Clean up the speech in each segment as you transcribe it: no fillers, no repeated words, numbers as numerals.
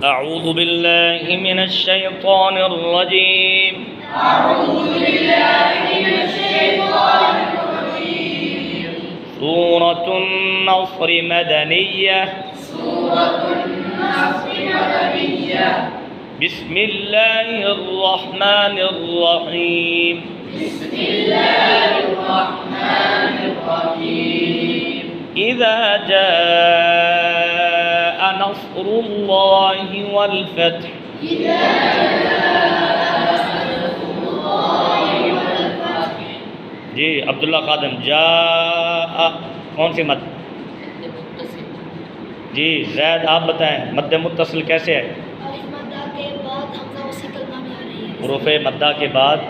أعوذ بالله من الشيطان الرجيم. سورة النصر مدنية. بسم الله الرحمن الرحيم. إذا جاء نصر الله والفتح. जी अब्दुल्ला खादम जा कौन सी मद? जी जैद आप बताएं मद्द मुत्तसिल कैसे है? हुरूफ़े मद्दा के बाद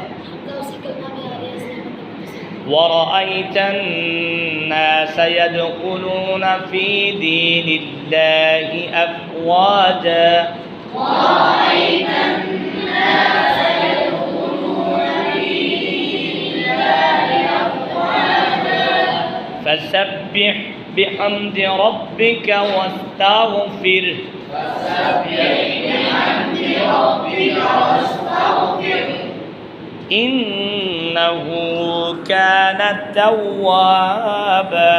वरअयत अन्नास यदखुलून फी दीनिल्लाहि अफ़वाजा। फसब्बिह बिहम्दि रब्बिका वस्तगफिर। इन्नहु कान तव्वाबा।